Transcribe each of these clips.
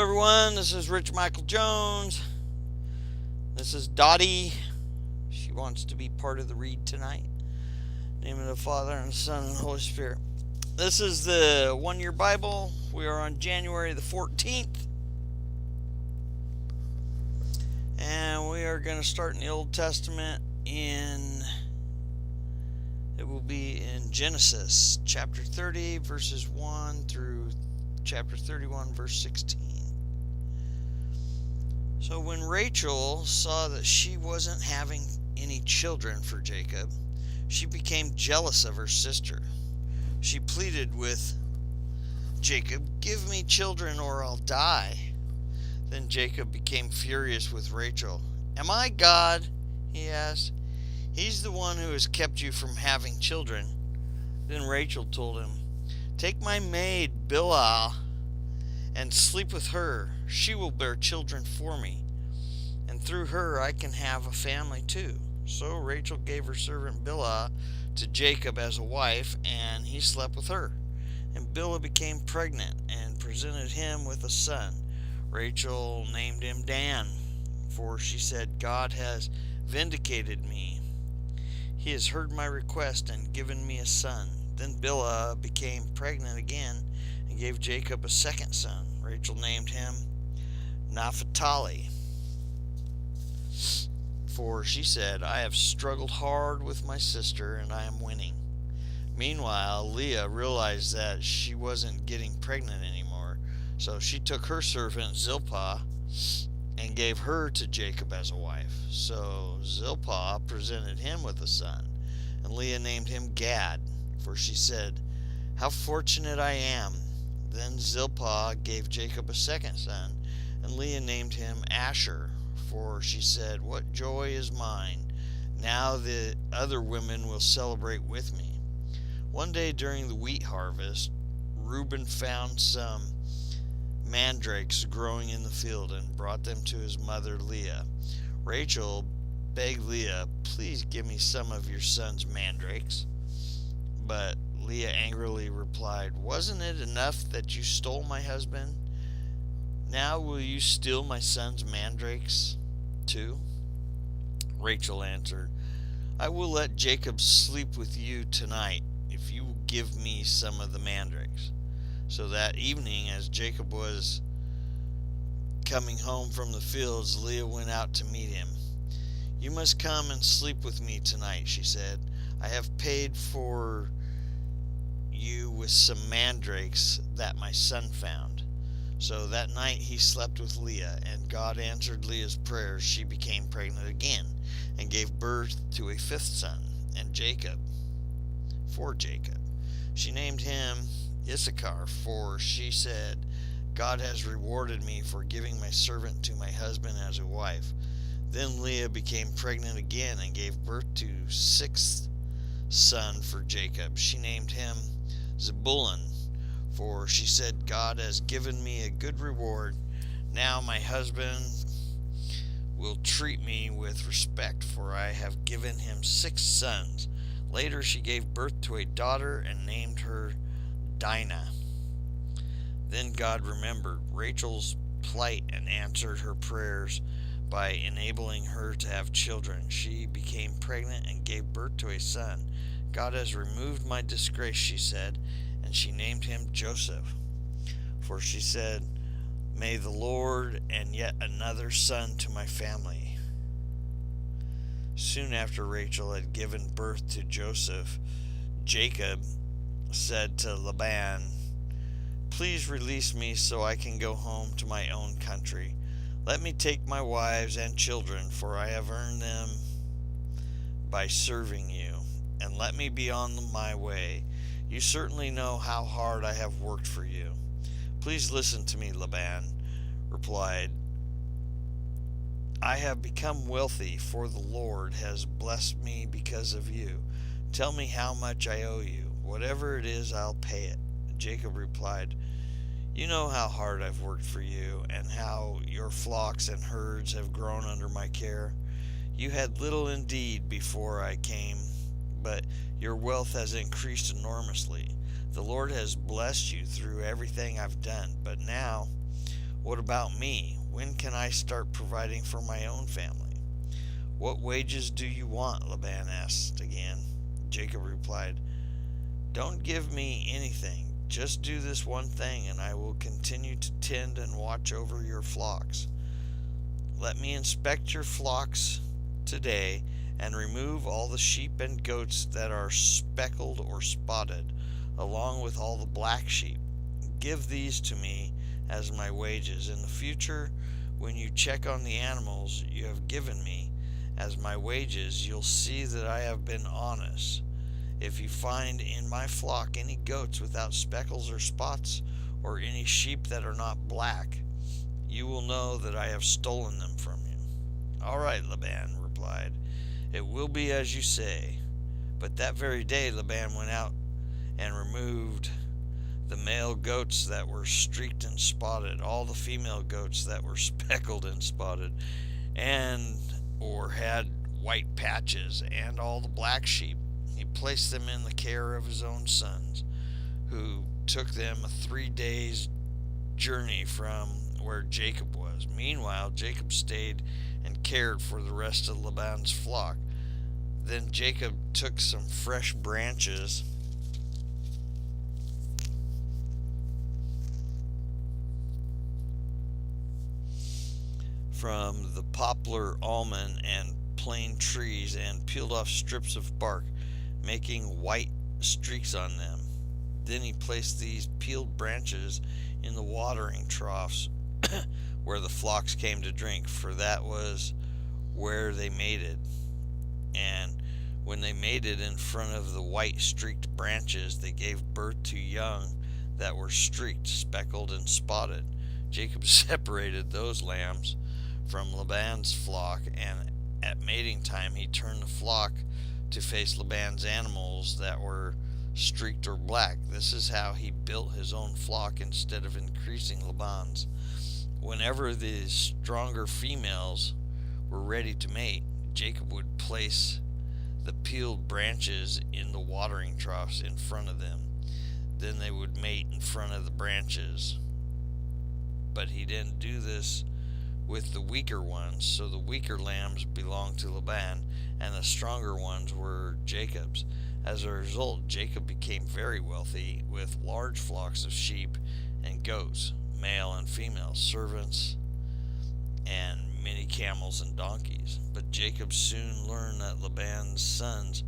everyone. This is Rich Michael Jones. This is Dottie. She wants to be part of the read tonight. In the name of the Father, and the Son, and the Holy Spirit. This is the 1 Year Bible. We are on January the 14th. And we are going to start in the Old Testament it will be in Genesis chapter 30, verses 1 through chapter 31, verse 16. So when Rachel saw that she wasn't having any children for Jacob, she became jealous of her sister. She pleaded with Jacob, "Give me children or I'll die." Then Jacob became furious with Rachel. "Am I God?" he asked. "He's the one who has kept you from having children." Then Rachel told him, "Take my maid Bilhah and sleep with her. She will bear children for me, and through her I can have a family too." So Rachel gave her servant Bilhah to Jacob as a wife, and he slept with her. And Bilhah became pregnant and presented him with a son. Rachel named him Dan, for she said, "God has vindicated me. He has heard my request and given me a son." Then Bilhah became pregnant again and gave Jacob a second son. Rachel named him Naphtali, for she said, "I have struggled hard with my sister and I am winning." Meanwhile, Leah realized that she wasn't getting pregnant anymore, so she took her servant Zilpah and gave her to Jacob as a wife. So Zilpah presented him with a son, and Leah named him Gad, for she said, "How fortunate I am." Then Zilpah gave Jacob a second son, and Leah named him Asher, for she said, "What joy is mine! Now the other women will celebrate with me." One day during the wheat harvest, Reuben found some mandrakes growing in the field and brought them to his mother Leah. Rachel begged Leah, "Please give me some of your son's mandrakes." But Leah angrily replied, "Wasn't it enough that you stole my husband? Now will you steal my son's mandrakes too?" Rachel answered, "I will let Jacob sleep with you tonight if you will give me some of the mandrakes." So that evening, as Jacob was coming home from the fields, Leah went out to meet him. "You must come and sleep with me tonight," she said. "I have paid for you with some mandrakes that my son found." So that night he slept with Leah, and God answered Leah's prayers. She became pregnant again and gave birth to a fifth son, for Jacob. She named him Issachar, for she said, "God has rewarded me for giving my servant to my husband as a wife." Then Leah became pregnant again and gave birth to a sixth son for Jacob. She named him Zebulun, for she said, "God has given me a good reward. Now my husband will treat me with respect, for I have given him 6 sons. Later she gave birth to a daughter and named her Dinah. Then God remembered Rachel's plight and answered her prayers by enabling her to have children. She became pregnant and gave birth to a son. "God has removed my disgrace," she said, and she named him Joseph. For she said, "May the Lord add yet another son to my family." Soon after Rachel had given birth to Joseph, Jacob said to Laban, "Please release me so I can go home to my own country. Let me take my wives and children, for I have earned them by serving you, and let me be on my way. You certainly know how hard I have worked for you." "Please listen to me," Laban replied. "I have become wealthy, for the Lord has blessed me because of you. Tell me how much I owe you. Whatever it is, I'll pay it." Jacob replied, "You know how hard I've worked for you, and how your flocks and herds have grown under my care. You had little indeed before I came, but your wealth has increased enormously. The Lord has blessed you through everything I've done. But now, What about me? When can I start providing for my own family? What wages do you want? Laban asked again. Jacob replied, Don't give me anything. Just do this one thing, and I will continue to tend and watch over your flocks. Let me inspect your flocks today and remove all the sheep and goats that are speckled or spotted, along with all the black sheep. Give these to me as my wages. In the future, when you check on the animals you have given me as my wages, you'll see that I have been honest. If you find in my flock any goats without speckles or spots, or any sheep that are not black, you will know that I have stolen them from you. All right, Laban replied, it will be as you say. But that very day Laban went out and removed the male goats that were streaked and spotted, all the female goats that were speckled and spotted, and or had white patches, and all the black sheep. He placed them in the care of his own sons, who took them a 3 days journey from where Jacob was. Meanwhile, Jacob stayed and cared for the rest of Laban's flock. Then Jacob took some fresh branches from the poplar, almond, and plane trees and peeled off strips of bark, making white streaks on them. Then he placed these peeled branches in the watering troughs where the flocks came to drink, for that was where they mated. And when they mated in front of the white streaked branches, they gave birth to young that were streaked, speckled, and spotted. Jacob separated those lambs from Laban's flock, and at mating time he turned the flock to face Laban's animals that were streaked or black. This is how he built his own flock instead of increasing Laban's. Whenever the stronger females were ready to mate, Jacob would place the peeled branches in the watering troughs in front of them. Then they would mate in front of the branches. But he didn't do this with the weaker ones, so the weaker lambs belonged to Laban, and the stronger ones were Jacob's. As a result, Jacob became very wealthy, with large flocks of sheep and goats, male and female, servants, and many camels and donkeys. But Jacob soon learned that Laban's sons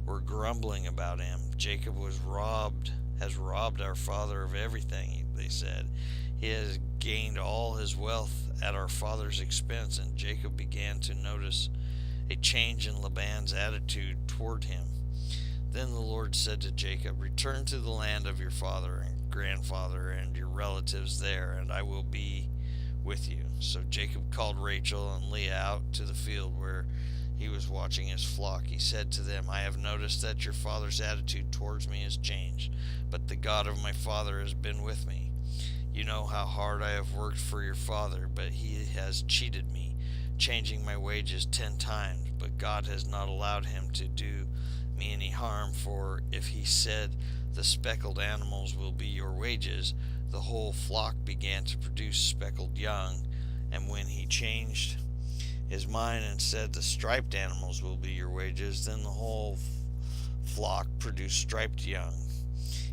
were grumbling about him. Jacob has robbed our father of everything, they said. He has gained all his wealth at our father's expense. And Jacob began to notice a change in Laban's attitude toward him. Then the Lord said to Jacob, Return to the land of your father and grandfather and your relatives there, and I will be with you. So Jacob called Rachel and Leah out to the field where he was watching his flock. He said to them, I have noticed that your father's attitude towards me has changed, but the God of my father has been with me. You know how hard I have worked for your father, but he has cheated me, changing my wages 10 times. But God has not allowed him to do me any harm, for if he said, the speckled animals will be your wages, the whole flock began to produce speckled young. And when he changed his mind and said, the striped animals will be your wages, then the whole flock produced striped young.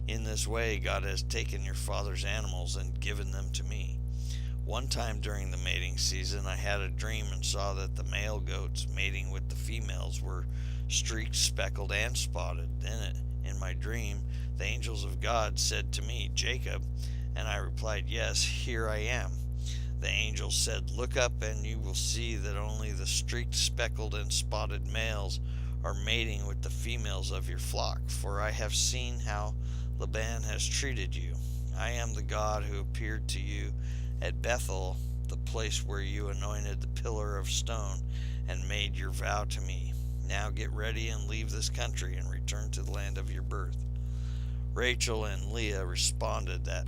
In this way, God has taken your father's animals and given them to me. One time during the mating season, I had a dream and saw that the male goats mating with the females were streaked, speckled, and spotted. Then in my dream, the angels of God said to me, Jacob, and I replied, Yes, here I am. The angel said, Look up and you will see that only the streaked, speckled, and spotted males are mating with the females of your flock, for I have seen how Laban has treated you. I am the God who appeared to you at Bethel, the place where you anointed the pillar of stone and made your vow to me. Now get ready and leave this country and return to the land of your birth. Rachel and Leah responded that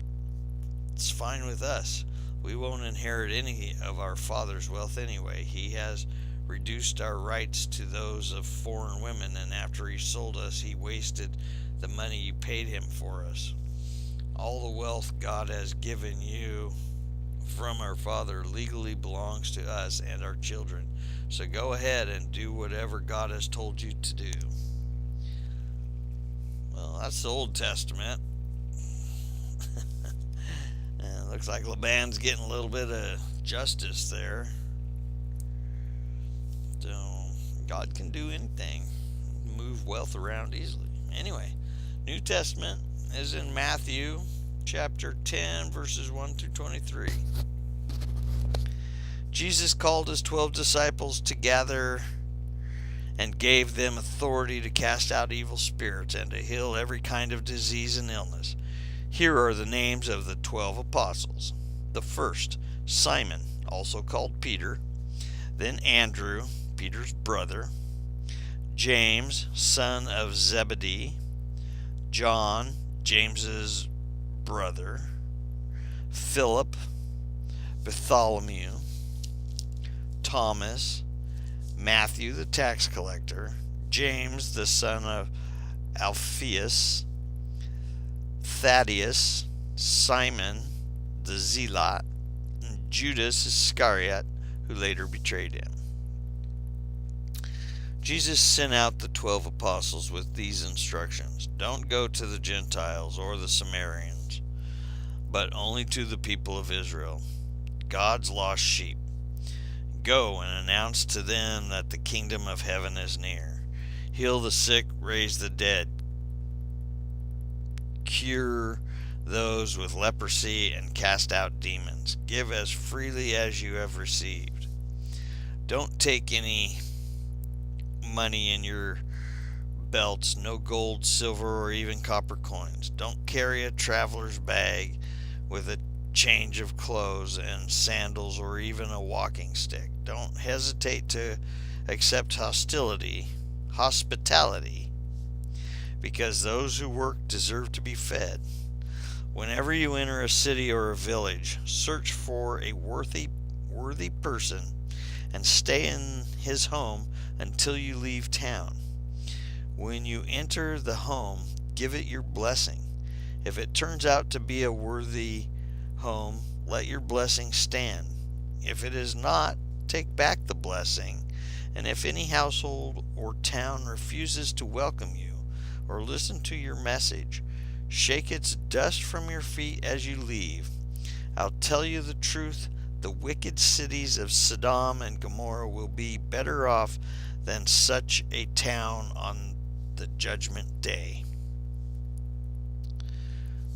it's fine with us. We won't inherit any of our father's wealth anyway. He has reduced our rights to those of foreign women, and after he sold us, he wasted the money you paid him for us. All the wealth God has given you from our Father legally belongs to us and our children. So go ahead and do whatever God has told you to do. Well, that's the Old Testament. And looks like Laban's getting a little bit of justice there. So God can do anything, move wealth around easily. Anyway, New Testament is in Matthew chapter 10, verses 1 through 23. Jesus called his 12 disciples together and gave them authority to cast out evil spirits and to heal every kind of disease and illness. Here are the names of the 12 apostles. The first, Simon, also called Peter. Then Andrew, Peter's brother. James, son of Zebedee. John, James's brother. Philip, Bartholomew. Thomas, Matthew the tax collector. James, the son of Alphaeus. Thaddeus, Simon the Zealot, and Judas Iscariot, who later betrayed him. Jesus sent out the 12 apostles with these instructions: don't go to the Gentiles or the Samaritans, but only to the people of Israel, God's lost sheep. Go and announce to them that the kingdom of heaven is near. Heal the sick, raise the dead, cure those with leprosy, and cast out demons. Give as freely as you have received. Don't take any money in your belts, no gold, silver, or even copper coins. Don't carry a traveler's bag with a change of clothes and sandals or even a walking stick. Don't hesitate to accept hospitality, because those who work deserve to be fed. Whenever you enter a city or a village, search for a worthy person and stay in his home until you leave town. When you enter the home, give it your blessing. If it turns out to be a worthy home, let your blessing stand. If it is not, take back the blessing. And if any household or town refuses to welcome you or listen to your message, shake its dust from your feet as you leave. I'll tell you the truth, the wicked cities of Sodom and Gomorrah will be better off than such a town on the judgment day.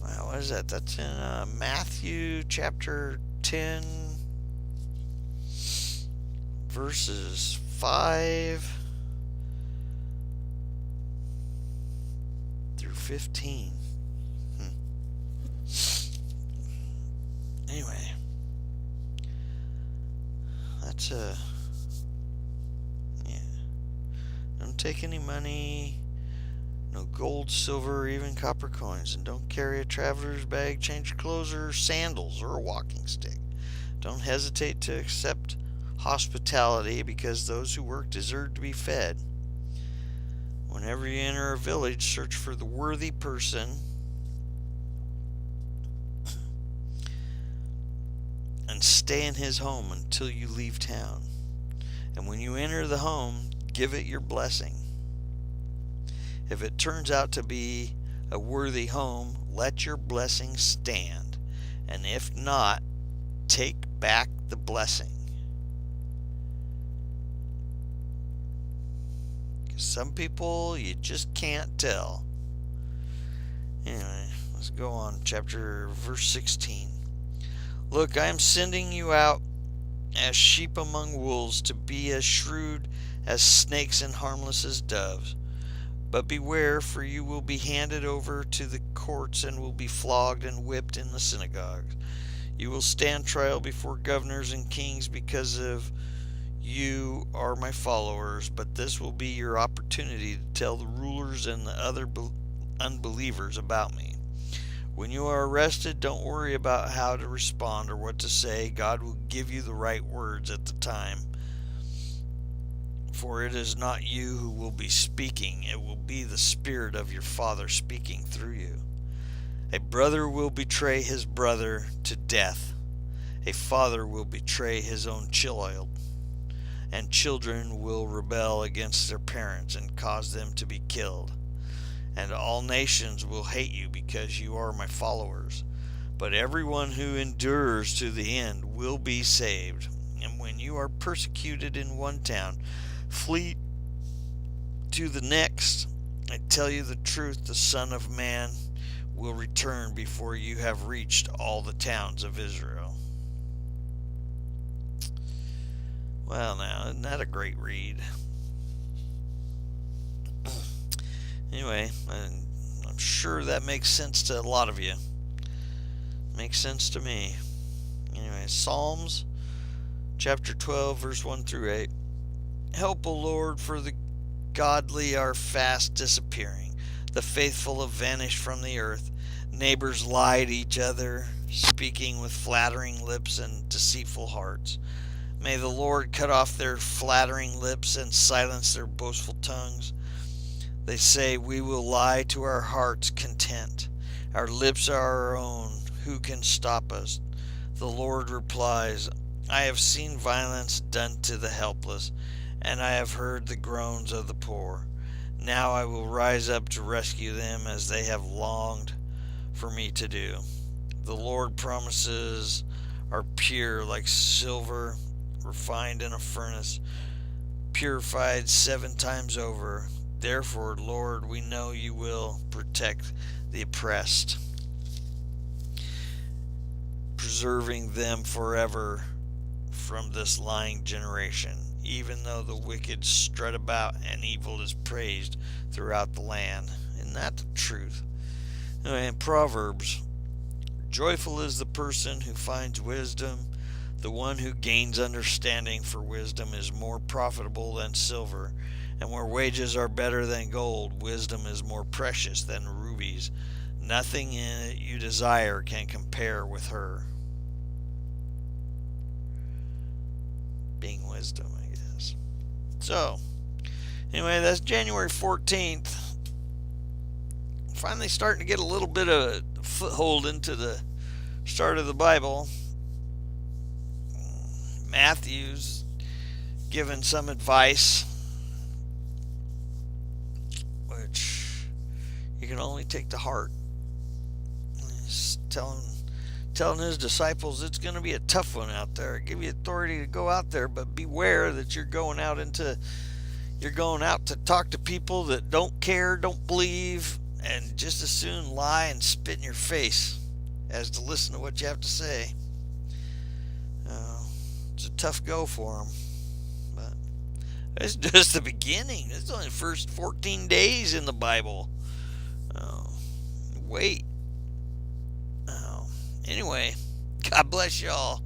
Wow, what is that? That's in Matthew chapter 10, verses 5 through 15. Anyway, that's yeah. Don't take any money, no gold, silver, or even copper coins, and don't carry a traveler's bag, change your clothes, or sandals, or a walking stick. Don't hesitate to accept hospitality, because those who work deserve to be fed. Whenever you enter a village, search for the worthy person and stay in his home until you leave town. And when you enter the home, give it your blessing. If it turns out to be a worthy home, let your blessing stand. And if not, take back the blessing. Some people, you just can't tell. Anyway, let's go on. Verse 16. Look, I am sending you out as sheep among wolves, to be as shrewd as snakes and harmless as doves. But beware, for you will be handed over to the courts and will be flogged and whipped in the synagogues. You will stand trial before governors and kings because of you are my followers, but this will be your opportunity to tell the rulers and the other unbelievers about me. When you are arrested, don't worry about how to respond or what to say. God will give you the right words at the time. For it is not you who will be speaking, it will be the Spirit of your Father speaking through you. A brother will betray his brother to death. A father will betray his own child, and children will rebel against their parents and cause them to be killed. And all nations will hate you because you are my followers. But everyone who endures to the end will be saved. And when you are persecuted in one town, flee to the next. I tell you the truth, the Son of Man will return before you have reached all the towns of Israel. Well, now, isn't that a great read? Anyway, I'm sure that makes sense to a lot of you. Makes sense to me. Anyway, Psalms chapter 12, verse 1 through 8. Help, O Lord, for the godly are fast disappearing. The faithful have vanished from the earth. Neighbors lie to each other, speaking with flattering lips and deceitful hearts. May the Lord cut off their flattering lips and silence their boastful tongues. They say, we will lie to our heart's content. Our lips are our own. Who can stop us? The Lord replies, I have seen violence done to the helpless, and I have heard the groans of the poor. Now I will rise up to rescue them as they have longed for me to do. The Lord promises are pure like silver refined in a furnace, purified 7 times over. Therefore, Lord, we know you will protect the oppressed, preserving them forever from this lying generation, even though the wicked strut about and evil is praised throughout the land. Isn't that the truth? Anyway, in Proverbs, joyful is the person who finds wisdom. The one who gains understanding, for wisdom is more profitable than silver. And where wages are better than gold, wisdom is more precious than rubies. Nothing in it you desire can compare with her. Being wisdom, I guess. So, anyway, that's January 14th. Finally starting to get a little bit of a foothold into the start of the Bible. Matthew's given some advice, which you can only take to heart. He's telling his disciples it's going to be a tough one out there. Give you authority to go out there, but beware that you're going out to talk to people that don't care, don't believe, and just as soon lie and spit in your face as to listen to what you have to say. It's a tough go for them, but it's just the beginning. It's only the first 14 days in the Bible. Wait. Anyway, God bless y'all.